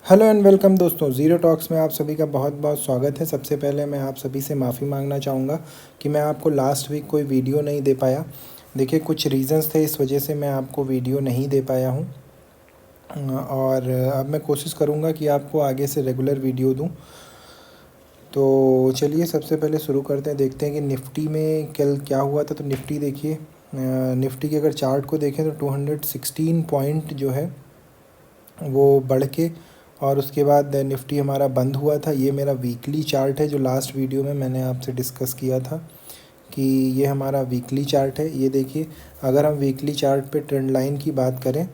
Hello and welcome दोस्तों, zero talks में आप सभी का बहुत बहुत स्वागत है। सबसे पहले मैं आप सभी से माफ़ी मांगना चाहूँगा कि मैं आपको लास्ट वीक कोई वीडियो नहीं दे पाया। देखिए, कुछ रीज़न्स थे, इस वजह से मैं आपको वीडियो नहीं दे पाया हूँ। और अब मैं कोशिश करूँगा कि आपको आगे से रेगुलर वीडियो दूँ। तो चलिए सबसे पहले शुरू करते हैं, देखते हैं कि निफ्टी में कल क्या हुआ था। तो निफ्टी देखिए, निफ्टी के अगर चार्ट को देखें तो 216 पॉइंट जो है वो बढ़ के और उसके बाद निफ्टी हमारा बंद हुआ था। ये मेरा वीकली चार्ट है, जो लास्ट वीडियो में मैंने आपसे डिस्कस किया था कि ये हमारा वीकली चार्ट है। ये देखिए, अगर हम वीकली चार्ट पे ट्रेंड लाइन की बात करें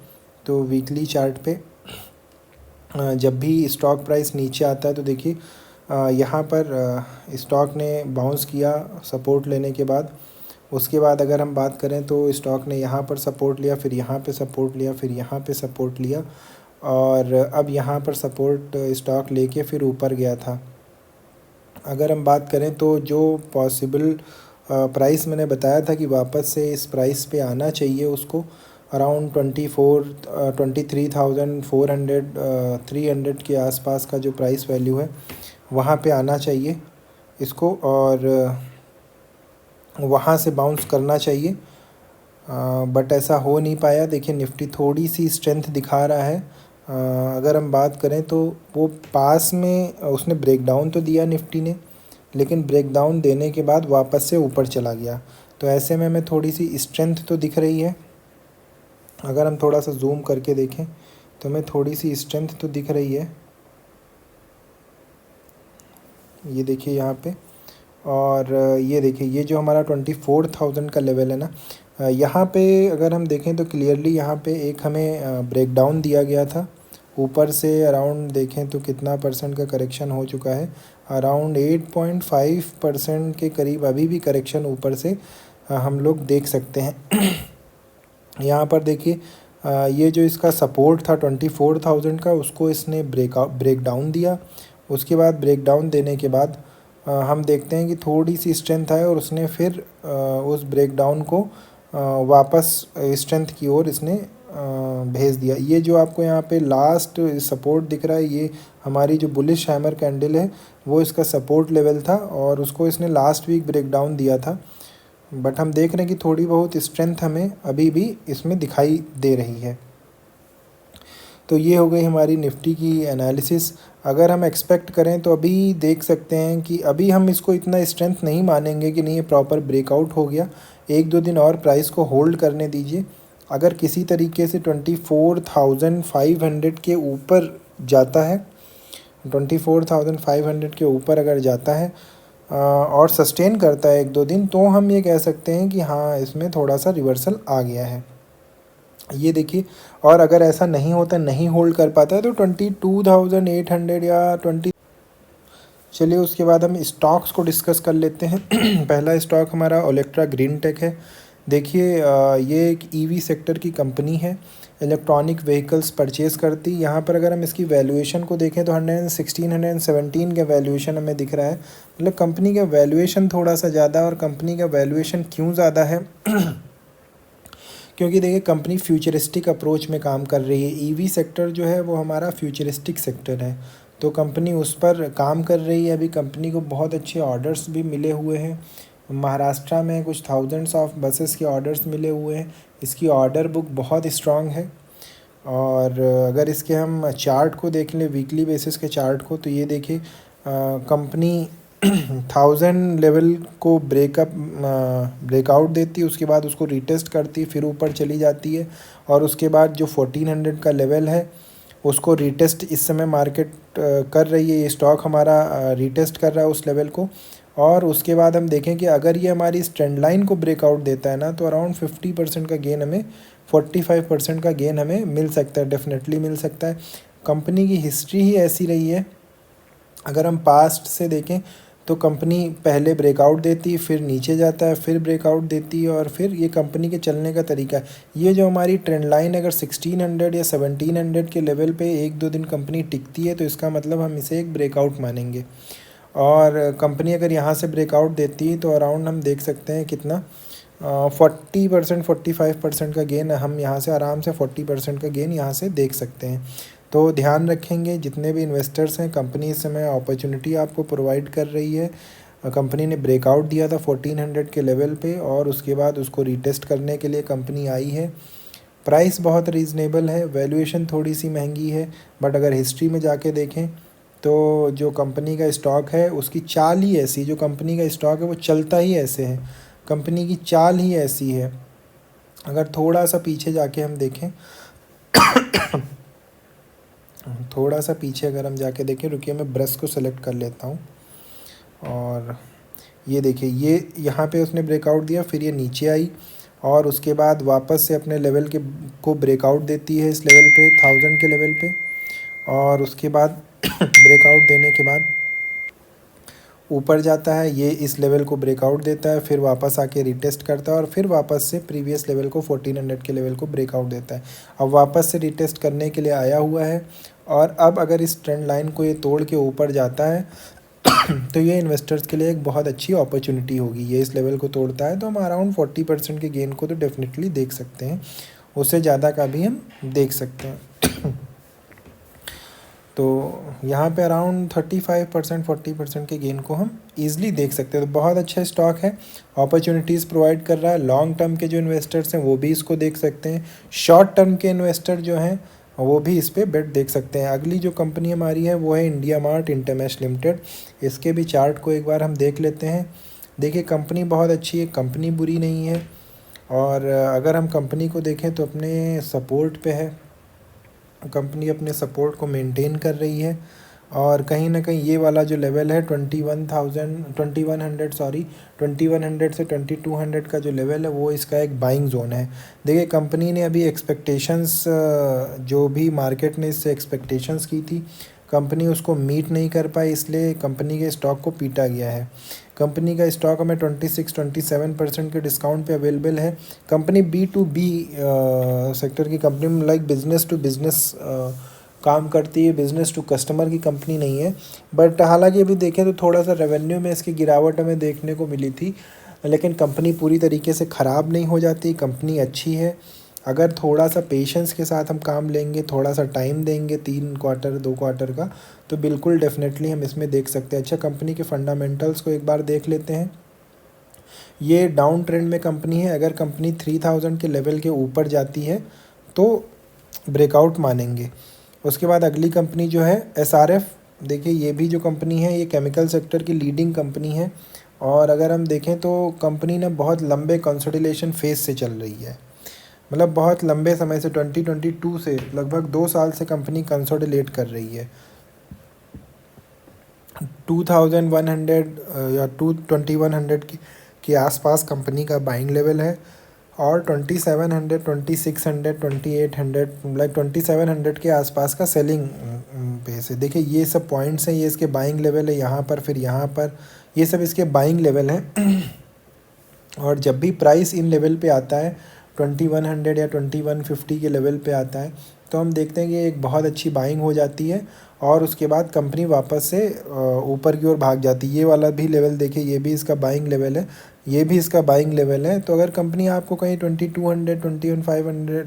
तो वीकली चार्ट पे जब भी स्टॉक प्राइस नीचे आता है तो देखिए यहाँ पर स्टॉक ने बाउंस किया सपोर्ट लेने के बाद। उसके बाद अगर हम बात करें तो स्टॉक ने यहाँ पर सपोर्ट लिया, फिर यहाँ पे सपोर्ट लिया, फिर यहाँ पे सपोर्ट लिया और अब यहाँ पर सपोर्ट स्टॉक लेके फिर ऊपर गया था। अगर हम बात करें तो जो पॉसिबल प्राइस मैंने बताया था कि वापस से इस प्राइस पे आना चाहिए उसको, अराउंड 23,400 300 के आसपास का जो प्राइस वैल्यू है वहाँ पे आना चाहिए इसको, और वहाँ से बाउंस करना चाहिए। बट ऐसा हो नहीं पाया। देखिए, निफ्टी थोड़ी सी स्ट्रेंथ दिखा रहा है। अगर हम बात करें तो वो पास में उसने ब्रेकडाउन तो दिया निफ्टी ने, लेकिन ब्रेकडाउन देने के बाद वापस से ऊपर चला गया। तो ऐसे में हमें थोड़ी सी स्ट्रेंथ तो दिख रही है। अगर हम थोड़ा सा जूम करके देखें तो हमें थोड़ी सी स्ट्रेंथ तो दिख रही है। ये देखिए यहाँ पे, और ये देखिए, ये जो हमारा 24,000 का लेवल है ना, यहाँ पे अगर हम देखें तो क्लियरली यहाँ पे एक हमें ब्रेकडाउन दिया गया था ऊपर से। अराउंड देखें तो कितना परसेंट का करेक्शन हो चुका है, अराउंड 8.5% के करीब अभी भी करेक्शन ऊपर से हम लोग देख सकते हैं। यहाँ पर देखिए, ये जो इसका सपोर्ट था 24,000 का, उसको इसने ब्रेकडाउन दिया। उसके बाद ब्रेकडाउन देने के बाद हम देखते हैं कि थोड़ी सी स्ट्रेंथ आए और उसने फिर उस ब्रेकडाउन को वापस स्ट्रेंथ की ओर इसने भेज दिया। ये जो आपको यहाँ पे लास्ट सपोर्ट दिख रहा है, ये हमारी जो बुलिश हैमर कैंडल है वो इसका सपोर्ट लेवल था और उसको इसने लास्ट वीक ब्रेकडाउन दिया था। बट हम देख रहे हैं कि थोड़ी बहुत स्ट्रेंथ हमें अभी भी इसमें दिखाई दे रही है। तो ये हो गई हमारी निफ्टी की एनालिसिस। अगर हम एक्सपेक्ट करें तो अभी देख सकते हैं कि अभी हम इसको इतना स्ट्रेंथ नहीं मानेंगे कि नहीं ये प्रॉपर ब्रेकआउट हो गया। एक दो दिन और प्राइस को होल्ड करने दीजिए। अगर किसी तरीके से 24,500 के ऊपर जाता है, 24,500 के ऊपर अगर जाता है और सस्टेन करता है एक दो दिन, तो हम ये कह सकते हैं कि हाँ, इसमें थोड़ा सा रिवर्सल आ गया है। ये देखिए, और अगर ऐसा नहीं होता, नहीं होल्ड कर पाता है तो 22,800 या 20। चलिए उसके बाद हम स्टॉक्स को डिस्कस कर लेते हैं। पहला स्टॉक हमारा ओलेक्ट्रा ग्रीन टेक है। देखिए, ये एक ईवी सेक्टर की कंपनी है, इलेक्ट्रॉनिक व्हीकल्स परचेज़ करती। यहाँ पर अगर हम इसकी वैल्यूएशन को देखें तो 116-117 का वैल्यूएशन हमें दिख रहा है। मतलब कंपनी का वैल्यूएशन थोड़ा सा ज़्यादा। और कंपनी का वैल्यूएशन क्यों ज़्यादा है? क्योंकि देखिए, कंपनी फ्यूचरिस्टिक अप्रोच में काम कर रही है। ईवी सेक्टर जो है वो हमारा फ्यूचरिस्टिक सेक्टर है, तो कंपनी उस पर काम कर रही है। अभी कंपनी को बहुत अच्छे ऑर्डर्स भी मिले हुए हैं। महाराष्ट्र में कुछ थाउजेंड्स ऑफ बसेस के ऑर्डर्स मिले हुए हैं। इसकी ऑर्डर बुक बहुत स्ट्रांग है। और अगर इसके हम चार्ट को देख लें, वीकली बेसिस के चार्ट को, तो ये देखिए, कंपनी 1000 लेवल को ब्रेकआउट देती है, उसके बाद उसको रीटेस्ट करती, फिर ऊपर चली जाती है। और उसके बाद जो 1400 का लेवल है उसको रीटेस्ट इस समय मार्केट कर रही है। ये स्टॉक हमारा रीटेस्ट कर रहा है उस लेवल को। और उसके बाद हम देखें कि अगर ये हमारी इस ट्रेंड लाइन को ब्रेकआउट देता है ना, तो अराउंड 50% का गेन हमें, 45% का गेन हमें मिल सकता है, डेफिनेटली मिल सकता है। कंपनी की हिस्ट्री ही ऐसी रही है। अगर हम पास्ट से देखें तो कंपनी पहले ब्रेकआउट देती, फिर नीचे जाता है, फिर ब्रेकआउट देती है, और फिर ये कंपनी के चलने का तरीका है। ये जो हमारी ट्रेंड लाइन अगर 1600 या 1700 के लेवल पे एक दो दिन कंपनी टिकती है, तो इसका मतलब हम इसे एक ब्रेकआउट मानेंगे। और कंपनी अगर यहाँ से ब्रेकआउट देती है तो अराउंड हम देख सकते हैं कितना, 40% 45% का गेन हम यहाँ से आराम से 40% का गेन यहाँ से देख सकते हैं। तो ध्यान रखेंगे जितने भी इन्वेस्टर्स हैं, कंपनी इस समय अपॉर्चुनिटी आपको प्रोवाइड कर रही है। कंपनी ने ब्रेकआउट दिया था 1400 के लेवल पे और उसके बाद उसको रीटेस्ट करने के लिए कंपनी आई है। प्राइस बहुत रीज़नेबल है, वैल्यूएशन थोड़ी सी महंगी है, बट अगर हिस्ट्री में जाके देखें तो जो कंपनी का स्टॉक है उसकी चाल ही ऐसी, जो कंपनी का स्टॉक है वो चलता ही ऐसे है, कंपनी की चाल ही ऐसी है। अगर थोड़ा सा पीछे जाके हम देखें थोड़ा सा पीछे अगर हम जाके देखें, रुकिए मैं ब्रश को सेलेक्ट कर लेता हूँ। और ये देखिए, ये यहाँ पे उसने ब्रेकआउट दिया, फिर ये नीचे आई और उसके बाद वापस से अपने लेवल के को ब्रेकआउट देती है इस लेवल पे 1000 के लेवल पे, और उसके बाद ब्रेकआउट देने के बाद ऊपर जाता है, ये इस लेवल को ब्रेकआउट देता है, फिर वापस आके रिटेस्ट करता है और फिर वापस से प्रीवियस लेवल को 1400 के लेवल को ब्रेकआउट देता है। अब वापस से रिटेस्ट करने के लिए आया हुआ है और अब अगर इस ट्रेंड लाइन को ये तोड़ के ऊपर जाता है तो ये इन्वेस्टर्स के लिए एक बहुत अच्छी अपॉर्चुनिटी होगी। ये इस लेवल को तोड़ता है तो हम अराउंड 40% के गेन को तो डेफिनेटली देख सकते हैं, उससे ज़्यादा का भी हम देख सकते हैं। तो यहाँ पे अराउंड 35% 40% के गेन को हम ईज़िली देख सकते हैं। तो बहुत अच्छा स्टॉक है, अपॉर्चुनिटीज़ प्रोवाइड कर रहा है। लॉन्ग टर्म के जो इन्वेस्टर्स हैं वो भी इसको देख सकते हैं, शॉर्ट टर्म के इन्वेस्टर जो हैं वो भी इस पर बेट देख सकते हैं। अगली जो कंपनी हमारी है वो है इंडिया मार्ट इंटरमेश लिमिटेड। इसके भी चार्ट को एक बार हम देख लेते हैं। देखिए कंपनी बहुत अच्छी है, कंपनी बुरी नहीं है, और अगर हम कंपनी को देखें तो अपने सपोर्ट पे है, कंपनी अपने सपोर्ट को मेंटेन कर रही है। और कहीं ना कहीं ये वाला जो लेवल है 2100 से 2200 का जो लेवल है वो इसका एक बाइंग जोन है। देखिए कंपनी ने अभी एक्सपेक्टेशंस, जो भी मार्केट ने इससे एक्सपेक्टेशंस की थी, कंपनी उसको मीट नहीं कर पाई, इसलिए कंपनी के स्टॉक को पीटा गया है। कंपनी का स्टॉक हमें 26-27% के डिस्काउंट पे अवेलेबल है। कंपनी B2B सेक्टर की company, like business to business काम करती है, बिज़नेस टू कस्टमर की कंपनी नहीं है। बट हालांकि अभी देखें तो थोड़ा सा रेवेन्यू में इसकी गिरावट हमें देखने को मिली थी, लेकिन कंपनी पूरी तरीके से ख़राब नहीं हो जाती, कंपनी अच्छी है। अगर थोड़ा सा पेशेंस के साथ हम काम लेंगे, थोड़ा सा टाइम देंगे, 3 क्वार्टर 2 क्वार्टर का, तो बिल्कुल डेफिनेटली हम इसमें देख सकते हैं। अच्छा, कंपनी के फंडामेंटल्स को एक बार देख लेते हैं। ये डाउन ट्रेंड में कंपनी है, अगर कंपनी 3000 के लेवल के ऊपर जाती है तो ब्रेकआउट मानेंगे। उसके बाद अगली कंपनी जो है SRF, देखिए ये भी जो कंपनी है ये केमिकल सेक्टर की लीडिंग कंपनी है, और अगर हम देखें तो कंपनी ने बहुत लंबे कंसोलिडेशन फेज से चल रही है, मतलब बहुत लंबे समय से 2022 से लगभग 2 साल से कंपनी कंसोलिडेट कर रही है। 2100 या 2100 के आसपास कंपनी का बाइंग लेवल है, और 2700 2600 2800 लाइक 2700 के आसपास का सेलिंग पेस है। देखिए ये सब पॉइंट्स हैं, ये इसके बाइंग लेवल है, यहाँ पर फिर यहाँ पर, ये सब इसके बाइंग लेवल हैं। और जब भी प्राइस इन लेवल पे आता है 2100 या 2150 के लेवल पे आता है, तो हम देखते हैं कि एक बहुत अच्छी बाइंग हो जाती है और उसके बाद कंपनी वापस से ऊपर की ओर भाग जाती है। ये वाला भी लेवल देखिए, ये भी इसका बाइंग लेवल है, ये भी इसका बाइंग लेवल है। तो अगर कंपनी आपको कहीं 2200 21,500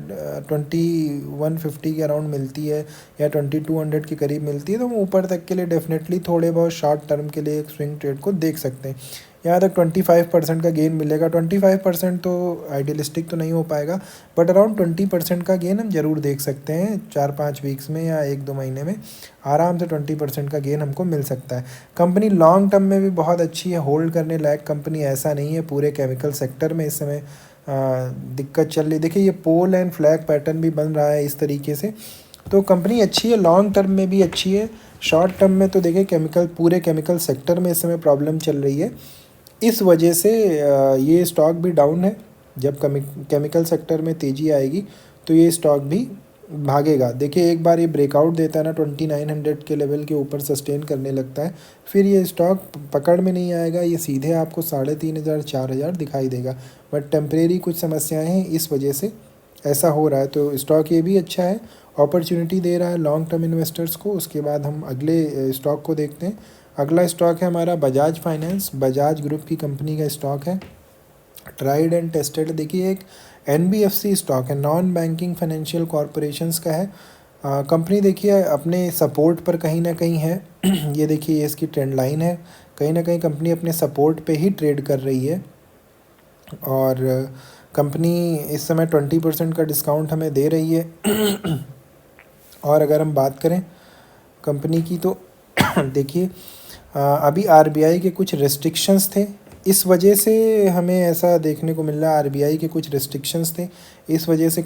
2150 के अराउंड मिलती है या 2200 के करीब मिलती है, तो हम ऊपर तक के लिए डेफिनेटली थोड़े बहुत शॉर्ट टर्म के लिए एक स्विंग ट्रेड को देख सकते हैं। यहाँ तक 25% का गेन मिलेगा। 25% तो आइडियलिस्टिक तो नहीं हो पाएगा, बट अराउंड 20% का गेन हम ज़रूर देख सकते हैं 4-5 वीक्स में या 1-2 महीने में आराम से 20% का गेन हमको मिल सकता है। कंपनी लॉन्ग टर्म में भी बहुत अच्छी है, होल्ड करने लायक कंपनी ऐसा नहीं है। पूरे केमिकल सेक्टर में इस समय दिक्कत चल रही, देखिए ये पोल एंड फ्लैग पैटर्न भी बन रहा है इस तरीके से। तो कंपनी अच्छी है, लॉन्ग टर्म में भी अच्छी है। शॉर्ट टर्म में तो देखिए पूरे केमिकल सेक्टर में इस समय प्रॉब्लम चल रही है, इस वजह से ये स्टॉक भी डाउन है। जब केमिकल सेक्टर में तेज़ी आएगी तो ये स्टॉक भी भागेगा। देखिए एक बार ये ब्रेकआउट देता है ना 2900 के लेवल के ऊपर सस्टेन करने लगता है, फिर ये स्टॉक पकड़ में नहीं आएगा, ये सीधे आपको 3500 4000 दिखाई देगा। बट टेम्परेरी कुछ समस्याएं हैं, इस वजह से ऐसा हो रहा है। तो स्टॉक ये भी अच्छा है, अपॉर्चुनिटी दे रहा है लॉन्ग टर्म इन्वेस्टर्स को। उसके बाद हम अगले स्टॉक को देखते हैं। अगला स्टॉक है हमारा बजाज फाइनेंस, बजाज ग्रुप की कंपनी का स्टॉक है, ट्राइड एंड टेस्टेड। देखिए एक NBFC स्टॉक है, नॉन बैंकिंग फाइनेंशियल कॉरपोरेशंस का है। कंपनी देखिए अपने सपोर्ट पर कहीं ना कहीं है। ये देखिए ये इसकी ट्रेंड लाइन है, कहीं ना कहीं कंपनी अपने सपोर्ट पे ही ट्रेड कर रही है। और कंपनी इस समय 20% का डिस्काउंट हमें दे रही है। और अगर हम बात करें कंपनी की तो देखिए अभी आरबीआई के कुछ रेस्ट्रिक्शंस थे, इस वजह से हमें ऐसा देखने को मिल रहा है। आरबीआई के कुछ रेस्ट्रिक्शंस थे, इस वजह से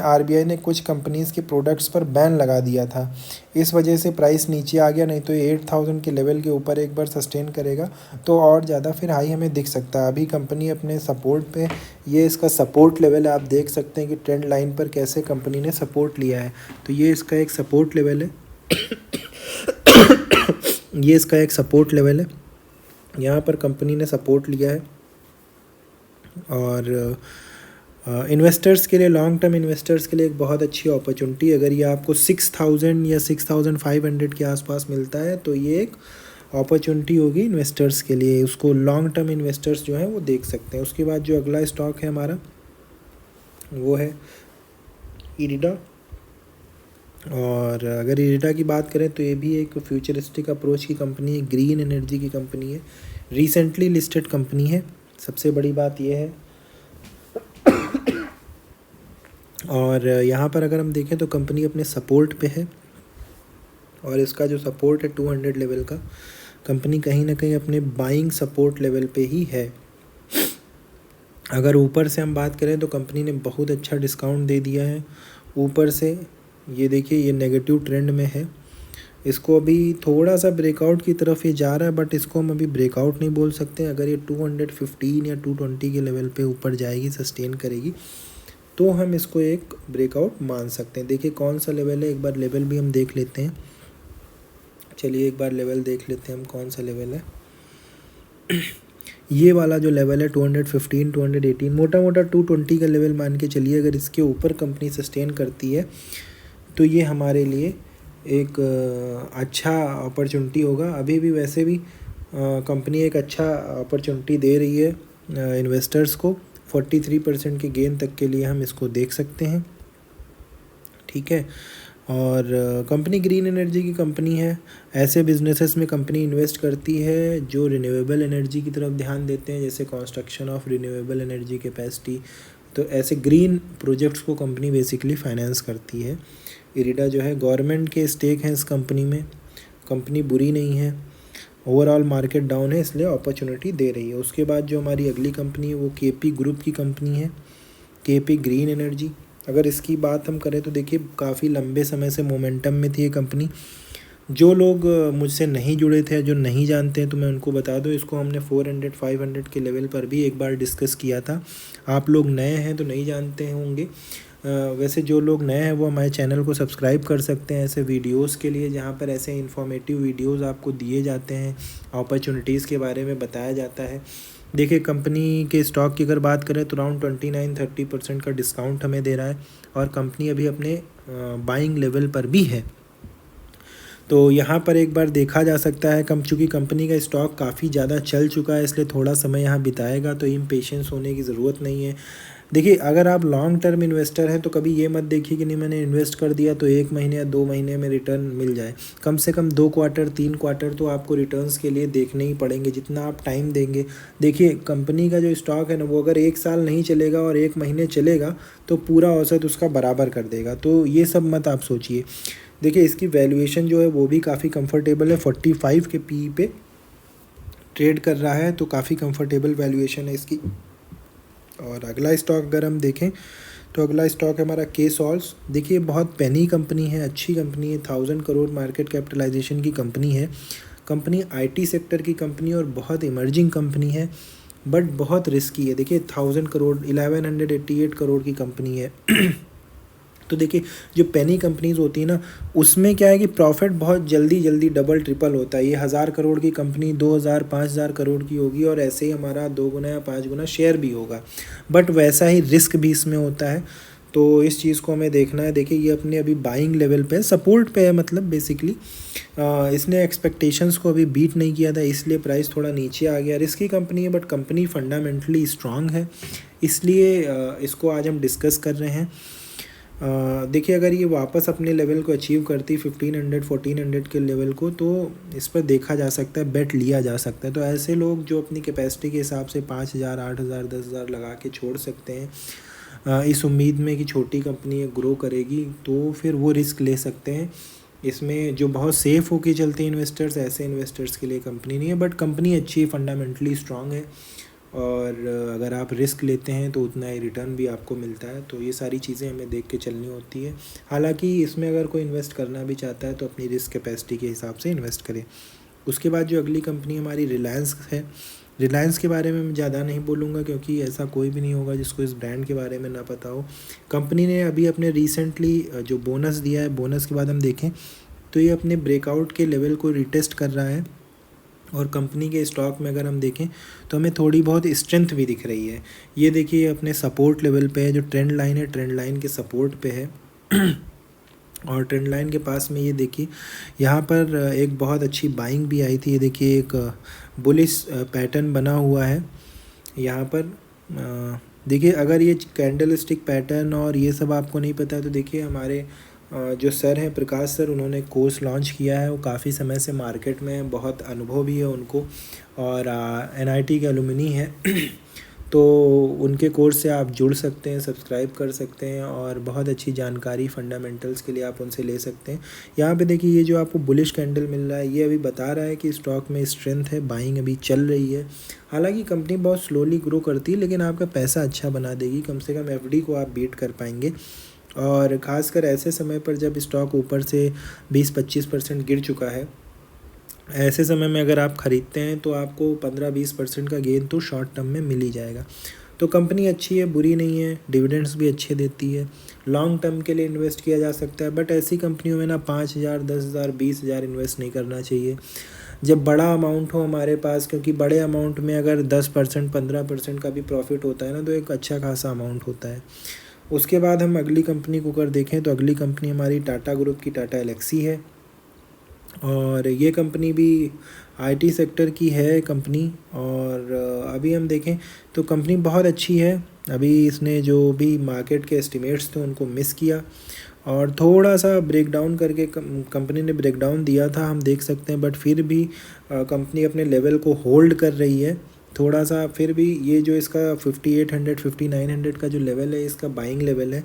आरबीआई ने कुछ कंपनीज़ के प्रोडक्ट्स पर बैन लगा दिया था। इस वजह से प्राइस नीचे आ गया, नहीं तो ये 8000 के लेवल के ऊपर एक बार सस्टेन करेगा तो और ज़्यादा फिर हाई हमें दिख सकता है। अभी कंपनी अपने सपोर्ट पे, ये इसका सपोर्ट लेवल है, आप देख सकते हैं कि ट्रेंड लाइन पर कैसे कंपनी ने सपोर्ट लिया है। तो ये इसका एक सपोर्ट लेवल है। ये इसका एक सपोर्ट लेवल है, यहाँ पर कंपनी ने सपोर्ट लिया है। और इन्वेस्टर्स के लिए, लॉन्ग टर्म इन्वेस्टर्स के लिए एक बहुत अच्छी अपॉर्चुनिटी, अगर ये आपको 6000 या 6500 के आसपास मिलता है तो ये एक अपॉर्चुनिटी होगी इन्वेस्टर्स के लिए। उसको लॉन्ग टर्म इन्वेस्टर्स जो हैं वो देख सकते हैं। उसके बाद जो अगला स्टॉक है हमारा वो है इरिडा। और अगर इरिडा की बात करें तो ये भी एक फ्यूचरिस्टिक अप्रोच की कंपनी है, ग्रीन एनर्जी की कंपनी है, रिसेंटली लिस्टेड कंपनी है। सबसे बड़ी बात ये है। और यहाँ पर अगर हम देखें तो कंपनी अपने सपोर्ट पे है, और इसका जो सपोर्ट है 200 लेवल का, कंपनी कहीं ना कहीं अपने बाइंग सपोर्ट लेवल पे ही है। अगर ऊपर से हम बात करें तो कंपनी ने बहुत अच्छा डिस्काउंट दे दिया है ऊपर से। ये देखिए ये नेगेटिव ट्रेंड में है, इसको अभी थोड़ा सा ब्रेकआउट की तरफ ये जा रहा है, बट इसको हम अभी ब्रेकआउट नहीं बोल सकते। अगर ये 215 या 220 के लेवल पे ऊपर जाएगी, सस्टेन करेगी, तो हम इसको एक ब्रेकआउट मान सकते हैं। देखिए कौन सा लेवल है, एक बार लेवल भी हम देख लेते हैं। चलिए एक बार लेवल देख लेते हैं हम, कौन सा लेवल है। ये वाला जो लेवल है 215 218, मोटा मोटा 220 का लेवल मान के चलिए। अगर इसके ऊपर कंपनी सस्टेन करती है तो ये हमारे लिए एक अच्छा अपॉर्चुनिटी होगा। अभी भी वैसे भी कंपनी एक अच्छा अपॉर्चुनिटी दे रही है इन्वेस्टर्स को। 43% के गेन तक के लिए हम इसको देख सकते हैं, ठीक है। और कंपनी ग्रीन एनर्जी की कंपनी है। ऐसे बिजनेसेस में कंपनी इन्वेस्ट करती है जो रिन्यूएबल एनर्जी की तरफ ध्यान देते हैं, जैसे construction of renewable energy capacity. तो ऐसे ग्रीन प्रोजेक्ट्स को कंपनी बेसिकली फाइनेंस करती है। इरिडा जो है, गवर्नमेंट के स्टेक हैं इस कंपनी में, कंपनी बुरी नहीं है, ओवरऑल मार्केट डाउन है इसलिए अपॉर्चुनिटी दे रही है। उसके बाद जो हमारी अगली कंपनी है वो केपी ग्रुप की कंपनी है, केपी ग्रीन एनर्जी। अगर इसकी बात हम करें तो देखिए काफ़ी लंबे समय से मोमेंटम में थी ये कंपनी। जो लोग मुझसे नहीं जुड़े थे, जो नहीं जानते हैं, तो मैं उनको बता दूं, इसको हमने 400-500 के लेवल पर भी एक बार डिस्कस किया था। आप लोग नए हैं तो नहीं जानते होंगे। वैसे जो लोग नए हैं वो हमारे चैनल को सब्सक्राइब कर सकते हैं ऐसे वीडियोस के लिए, जहाँ पर ऐसे इन्फॉर्मेटिव वीडियोस आपको दिए जाते हैं, अपॉर्चुनिटीज़ के बारे में बताया जाता है। देखिए कंपनी के स्टॉक की अगर बात करें तो अराउंड 29-30% का डिस्काउंट हमें दे रहा है, और कंपनी अभी अपने बाइंग लेवल पर भी है। तो यहाँ पर एक बार देखा जा सकता है, चूँकि कंपनी का स्टॉक काफ़ी ज़्यादा चल चुका है इसलिए थोड़ा समय यहाँ बिताएगा, तो इम्पेशेंस होने की ज़रूरत नहीं है। देखिए अगर आप लॉन्ग टर्म इन्वेस्टर हैं तो कभी ये मत देखिए कि नहीं मैंने इन्वेस्ट कर दिया तो 1 महीने या 2 महीने में रिटर्न मिल जाए। कम से कम 2 क्वार्टर 3 क्वार्टर तो आपको रिटर्न्स के लिए देखने ही पड़ेंगे, जितना आप टाइम देंगे। देखिए कंपनी का जो स्टॉक है ना, वो अगर 1 साल नहीं चलेगा और 1 महीने चलेगा तो पूरा औसत उसका बराबर कर देगा। तो ये सब मत आप सोचिए। देखिए इसकी वैल्यूएशन जो है वो भी काफ़ी कंफर्टेबल है, 45 के पी पे ट्रेड कर रहा है, तो काफ़ी कंफर्टेबल वैल्यूएशन है इसकी। और अगला स्टॉक अगर हम देखें तो अगला स्टॉक है हमारा के सॉल्स। देखिए बहुत पैनी कंपनी है, अच्छी कंपनी है, 1000 करोड़ मार्केट कैपिटलाइजेशन की कंपनी है। कंपनी आईटी सेक्टर की कंपनी और बहुत इमर्जिंग कंपनी है, बट बहुत रिस्की है। देखिए 1000 करोड़ 1188 करोड़ की कंपनी है। तो देखिए जो पेनी कंपनीज होती है ना, उसमें क्या है कि प्रॉफिट बहुत जल्दी जल्दी डबल ट्रिपल होता है। ये 1000 करोड़ की कंपनी 2000-5000 करोड़ की होगी, और ऐसे ही हमारा 2 गुना या 5 गुना शेयर भी होगा, बट वैसा ही रिस्क भी इसमें होता है। तो इस चीज़ को हमें देखना है। देखिए ये अपने अभी बाइंग लेवल पे, सपोर्ट पे है, मतलब बेसिकली इसने एक्सपेक्टेशंस को अभी बीट नहीं किया था, इसलिए प्राइस थोड़ा नीचे आ गया। रिस्की कंपनी है बट कंपनी फंडामेंटली स्ट्रांग है, इसलिए इसको आज हम डिस्कस कर रहे हैं। देखिए अगर ये वापस अपने लेवल को अचीव करती 1500-1400 के लेवल को, तो इस पर देखा जा सकता है, बेट लिया जा सकता है। तो ऐसे लोग जो अपनी कैपेसिटी के हिसाब से 5000, 8000, 10,000 लगा के छोड़ सकते हैं इस उम्मीद में कि छोटी कंपनी ग्रो करेगी, तो फिर वो रिस्क ले सकते हैं। इसमें जो बहुत सेफ़ होके चलते हैं इन्वेस्टर्स, ऐसे इन्वेस्टर्स के लिए कंपनी नहीं है। बट कंपनी अच्छी है, फंडामेंटली स्ट्रांग है, और अगर आप रिस्क लेते हैं तो उतना ही रिटर्न भी आपको मिलता है। तो ये सारी चीज़ें हमें देख के चलनी होती है। हालांकि इसमें अगर कोई इन्वेस्ट करना भी चाहता है तो अपनी रिस्क कैपेसिटी के हिसाब से इन्वेस्ट करे। उसके बाद जो अगली कंपनी हमारी रिलायंस है। रिलायंस के बारे में मैं ज़्यादा नहीं बोलूँगा, क्योंकि ऐसा कोई भी नहीं होगा जिसको इस ब्रांड के बारे में ना पता हो। कंपनी ने अभी अपने रिसेंटली जो बोनस दिया है, बोनस के बाद हम देखें तो ये अपने ब्रेकआउट के लेवल को रिटेस्ट कर रहा है। और कंपनी के स्टॉक में अगर हम देखें तो हमें थोड़ी बहुत स्ट्रेंथ भी दिख रही है। ये देखिए अपने सपोर्ट लेवल पे है, जो ट्रेंड लाइन है, ट्रेंड लाइन के सपोर्ट पे है। और ट्रेंड लाइन के पास में ये देखिए यहाँ पर एक बहुत अच्छी बाइंग भी आई थी। ये देखिए एक बुलिश पैटर्न बना हुआ है यहाँ पर। देखिए अगर ये कैंडल स्टिक पैटर्न और ये सब आपको नहीं पता है तो देखिए हमारे जो सर हैं प्रकाश सर, उन्होंने कोर्स लॉन्च किया है। वो काफ़ी समय से मार्केट में, बहुत अनुभव भी है उनको, और NIT के एलुमनी है। तो उनके कोर्स से आप जुड़ सकते हैं, सब्सक्राइब कर सकते हैं, और बहुत अच्छी जानकारी फंडामेंटल्स के लिए आप उनसे ले सकते हैं। यहाँ पे देखिए ये जो आपको बुलिश कैंडल मिल रहा है, ये अभी बता रहा है कि स्टॉक में स्ट्रेंथ है, बाइंग अभी चल रही है। हालांकि कंपनी बहुत स्लोली ग्रो करती है, लेकिन आपका पैसा अच्छा बना देगी। कम से कम FD को आप बीट कर पाएंगे। और ख़ासकर ऐसे समय पर जब स्टॉक ऊपर से 20-25% गिर चुका है, ऐसे समय में अगर आप ख़रीदते हैं तो आपको 15-20% का गेन तो शॉर्ट टर्म में मिल ही जाएगा। तो कंपनी अच्छी है, बुरी नहीं है, डिविडेंड्स भी अच्छे देती है, लॉन्ग टर्म के लिए इन्वेस्ट किया जा सकता है। बट ऐसी कंपनियों में ना 5000, 10,000, 20,000 इन्वेस्ट नहीं करना चाहिए जब बड़ा अमाउंट हो हमारे पास, क्योंकि बड़े अमाउंट में अगर 10%, 15% का भी प्रॉफिट होता है ना, तो एक अच्छा खासा अमाउंट होता है। उसके बाद हम अगली कंपनी को अगर देखें तो अगली कंपनी हमारी टाटा ग्रुप की टाटा एलेक्सी है। और ये कंपनी भी IT सेक्टर की है कंपनी। और अभी हम देखें तो कंपनी बहुत अच्छी है। अभी इसने जो भी मार्केट के एस्टिमेट्स थे उनको मिस किया, और थोड़ा सा ब्रेक डाउन करके कंपनी ने ब्रेक डाउन दिया था, हम देख सकते हैं। बट फिर भी कंपनी अपने लेवल को होल्ड कर रही है थोड़ा सा। फिर भी ये जो इसका 5800, 5900 का जो लेवल है, इसका बाइंग लेवल है,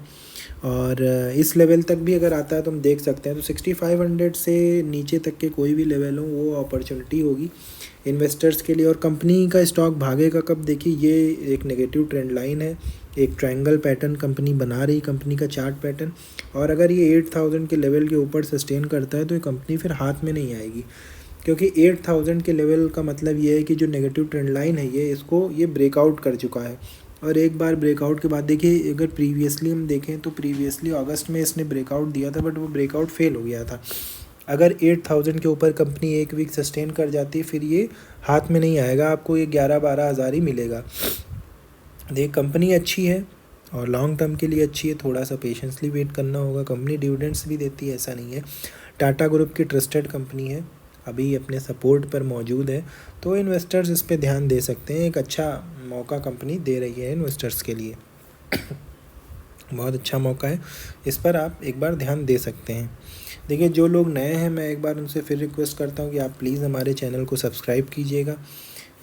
और इस लेवल तक भी अगर आता है तो हम देख सकते हैं। तो 6500 से नीचे तक के कोई भी लेवल हो, वो अपॉर्चुनिटी होगी इन्वेस्टर्स के लिए। और कंपनी का स्टॉक भागेगा कब, देखिए ये एक नेगेटिव ट्रेंड लाइन है, एक ट्रायंगल पैटर्न कंपनी बना रही, कंपनी का चार्ट पैटर्न। और अगर ये 8000 के लेवल के ऊपर सस्टेन करता है तो ये कंपनी फिर हाथ में नहीं आएगी, क्योंकि 8000 के लेवल का मतलब ये है कि जो नेगेटिव ट्रेंड लाइन है ये ब्रेकआउट कर चुका है। और एक बार ब्रेकआउट के बाद देखिए, अगर प्रीवियसली हम देखें तो प्रीवियसली अगस्त में इसने ब्रेकआउट दिया था, बट वो ब्रेकआउट फेल हो गया था। अगर 8000 के ऊपर कंपनी एक वीक सस्टेन कर जाती है, फिर ये हाथ में नहीं आएगा, आपको ये 11-12 हज़ार ही मिलेगा। देख कंपनी अच्छी है और लॉन्ग टर्म के लिए अच्छी है, थोड़ा सा पेशेंसली वेट करना होगा। कंपनी डिविडेंड्स भी देती है, ऐसा नहीं है। टाटा ग्रुप की ट्रस्टेड कंपनी है, अभी अपने सपोर्ट पर मौजूद है, तो इन्वेस्टर्स इस पे ध्यान दे सकते हैं। एक अच्छा मौका कंपनी दे रही है इन्वेस्टर्स के लिए। बहुत अच्छा मौका है, इस पर आप एक बार ध्यान दे सकते हैं। देखिए जो लोग नए हैं, मैं एक बार उनसे फिर रिक्वेस्ट करता हूँ कि आप प्लीज़ हमारे चैनल को सब्सक्राइब कीजिएगा।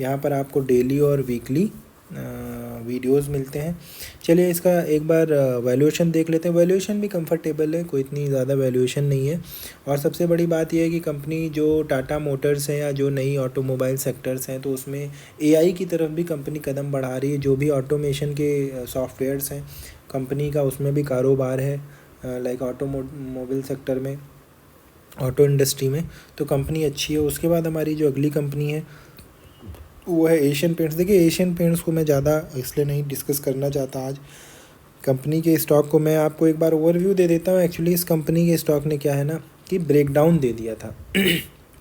यहाँ पर आपको डेली और वीकली वीडियोस मिलते हैं। चलिए इसका एक बार वैल्यूएशन देख लेते हैं। वैल्यूएशन भी कंफर्टेबल है, कोई इतनी ज़्यादा वैल्यूएशन नहीं है। और सबसे बड़ी बात यह है कि कंपनी जो टाटा मोटर्स है या जो नई ऑटोमोबाइल सेक्टर्स हैं, तो उसमें AI की तरफ भी कंपनी कदम बढ़ा रही है। जो भी ऑटोमेशन के सॉफ्टवेयर्स हैं कंपनी का, उसमें भी कारोबार है, लाइक ऑटोमोबाइल सेक्टर में, ऑटो इंडस्ट्री में, तो कंपनी अच्छी है। उसके बाद हमारी जो अगली कंपनी है वो है एशियन पेंट्स। देखिए एशियन पेंट्स को मैं ज़्यादा इसलिए नहीं डिस्कस करना चाहता आज। कंपनी के स्टॉक को मैं आपको एक बार ओवरव्यू दे देता हूँ। एक्चुअली इस कंपनी के स्टॉक ने क्या है ना कि ब्रेकडाउन दे दिया था,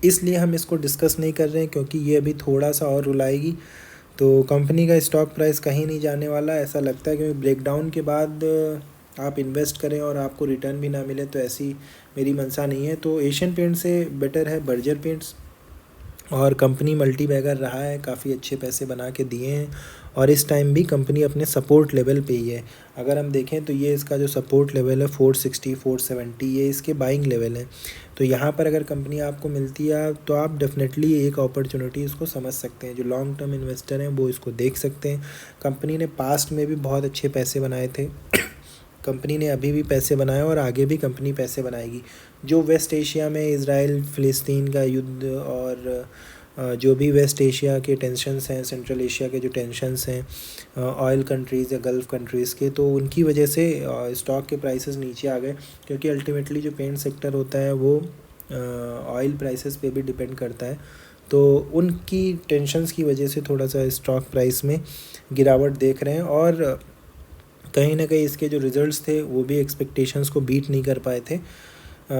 इसलिए हम इसको डिस्कस नहीं कर रहे हैं, क्योंकि ये अभी थोड़ा सा और रुलाएगी। तो कंपनी का स्टॉक प्राइस कहीं नहीं जाने वाला ऐसा लगता है, क्योंकि ब्रेकडाउन के बाद आप इन्वेस्ट करें और आपको रिटर्न भी ना मिले, तो ऐसी मेरी मंशा नहीं है। तो एशियन पेंट्स से बेटर है बर्जर पेंट्स, और कंपनी मल्टी बैगर रहा है, काफ़ी अच्छे पैसे बना के दिए हैं। और इस टाइम भी कंपनी अपने सपोर्ट लेवल पे ही है। अगर हम देखें तो ये इसका जो सपोर्ट लेवल है 460 470 ये इसके बाइंग लेवल है। तो यहाँ पर अगर कंपनी आपको मिलती है तो आप डेफिनेटली एक अपॉर्चुनिटी इसको समझ सकते हैं। जो लॉन्ग टर्म इन्वेस्टर हैं वो इसको देख सकते हैं। कंपनी ने पास्ट में भी बहुत अच्छे पैसे बनाए थे, कंपनी ने अभी भी पैसे बनाए और आगे भी कंपनी पैसे बनाएगी। जो वेस्ट एशिया में इज़राइल फ़िलिस्तीन का युद्ध और जो भी वेस्ट एशिया के टेंशन्स हैं, सेंट्रल एशिया के जो टेंशन्स हैं ऑयल कंट्रीज़ या गल्फ़ कंट्रीज़ के, तो उनकी वजह से स्टॉक के प्राइसेस नीचे आ गए। क्योंकि अल्टीमेटली जो पेंट सेक्टर होता है वो ऑयल प्राइसेस पे भी डिपेंड करता है। तो उनकी टेंशन्स की वजह से थोड़ा सा स्टॉक प्राइस में गिरावट देख रहे हैं। और कहीं ना कहीं इसके जो रिज़ल्ट्स थे वो भी एक्सपेक्टेशंस को बीट नहीं कर पाए थे।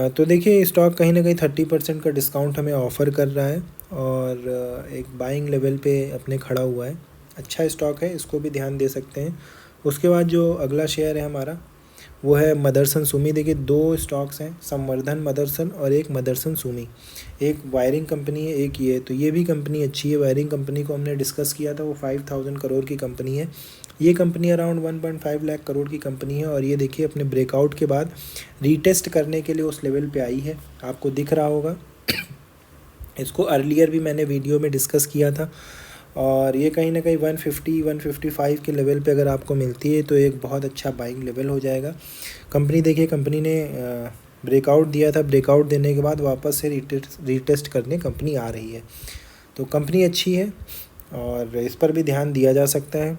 तो देखिए स्टॉक कहीं ना कहीं 30% का डिस्काउंट हमें ऑफ़र कर रहा है और एक बाइंग लेवल पे अपने खड़ा हुआ है। अच्छा स्टॉक है, इसको भी ध्यान दे सकते हैं। उसके बाद जो अगला शेयर है हमारा वो है मदरसन सुमी। देखिए दो स्टॉक्स हैं, संवर्धन मदरसन और एक मदरसन सुमी। एक वायरिंग कंपनी है, एक ये। तो ये भी कंपनी अच्छी है। वायरिंग कंपनी को हमने डिस्कस किया था, वो 5000 करोड़ की कंपनी है। ये कंपनी अराउंड 1.5 लाख करोड़ की कंपनी है। और ये देखिए अपने ब्रेकआउट के बाद रीटेस्ट करने के लिए उस लेवल पे आई है, आपको दिख रहा होगा। इसको अर्लियर भी मैंने वीडियो में डिस्कस किया था। और ये कहीं ना कहीं 150 155 के लेवल पे अगर आपको मिलती है तो एक बहुत अच्छा बाइंग लेवल हो जाएगा। कंपनी देखिए, कंपनी ने ब्रेकआउट दिया था, ब्रेकआउट देने के बाद वापस से रीटेस्ट करने कंपनी आ रही है। तो कंपनी अच्छी है और इस पर भी ध्यान दिया जा सकता है।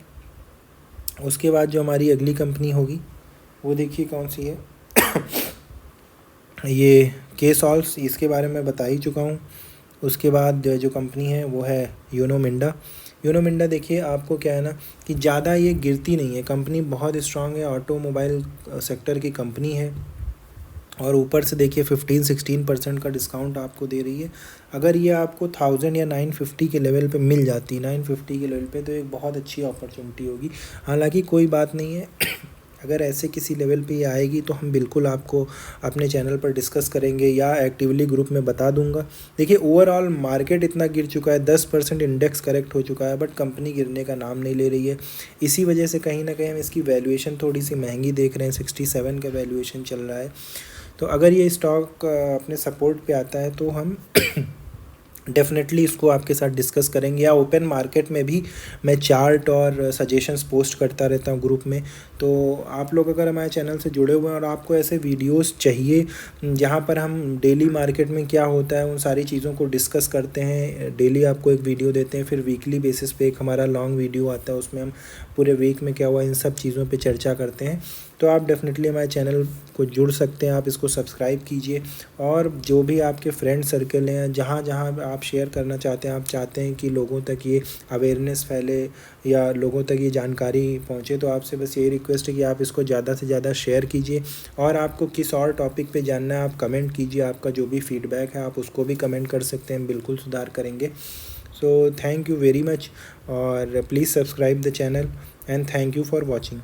उसके बाद जो हमारी अगली कंपनी होगी वो देखिए कौन सी है। ये केसॉल्व्स, इसके बारे में बता ही चुका हूँ। उसके बाद जो कंपनी है वो है यूनो मिंडा। यूनो मिंडा देखिए आपको क्या है ना कि ज़्यादा ये गिरती नहीं है, कंपनी बहुत स्ट्रांग है, ऑटोमोबाइल सेक्टर की कंपनी है। और ऊपर से देखिए 15-16% का डिस्काउंट आपको दे रही है। अगर ये आपको 1000 या 950 के लेवल पे मिल जाती, 950 के लेवल पे, तो एक बहुत अच्छी अपॉर्चुनिटी होगी। हालांकि कोई बात नहीं है, अगर ऐसे किसी लेवल पे ये आएगी तो हम बिल्कुल आपको अपने चैनल पर डिस्कस करेंगे या एक्टिवली ग्रुप में बता दूंगा। देखिए ओवरऑल मार्केट इतना गिर चुका है, 10% इंडेक्स करेक्ट हो चुका है, बट कंपनी गिरने का नाम नहीं ले रही है। इसी वजह से कहीं ना कहीं हम इसकी वैल्यूएशन थोड़ी सी महंगी देख रहे हैं, 67 का वैल्यूएशन चल रहा है। तो अगर ये स्टॉक अपने सपोर्ट पे आता है तो हम डेफिनेटली इसको आपके साथ डिस्कस करेंगे, या ओपन मार्केट में भी मैं चार्ट और सजेशंस पोस्ट करता रहता हूँ ग्रुप में। तो आप लोग अगर हमारे चैनल से जुड़े हुए हैं और आपको ऐसे वीडियोस चाहिए जहाँ पर हम डेली मार्केट में क्या होता है उन सारी चीज़ों को डिस्कस करते हैं, डेली आपको एक वीडियो देते हैं, फिर वीकली बेसिस पे एक हमारा लॉन्ग वीडियो आता है, उसमें हम पूरे वीक में क्या हुआ इन सब चीज़ों पर चर्चा करते हैं। तो आप डेफिनेटली हमारे चैनल को जुड़ सकते हैं, आप इसको सब्सक्राइब कीजिए। और जो भी आपके फ्रेंड सर्कल हैं, जहाँ जहाँ आप शेयर करना चाहते हैं, आप चाहते हैं कि लोगों तक ये अवेयरनेस फैले या लोगों तक ये जानकारी पहुँचे, तो आपसे बस यही रिक्वेस्ट है कि आप इसको ज़्यादा से ज़्यादा शेयर कीजिए। और आपको किस और टॉपिक पे जानना है आप कमेंट कीजिए, आपका जो भी फीडबैक है आप उसको भी कमेंट कर सकते हैं, बिल्कुल सुधार करेंगे। So thank you very much और please subscribe the channel and thank you for watching.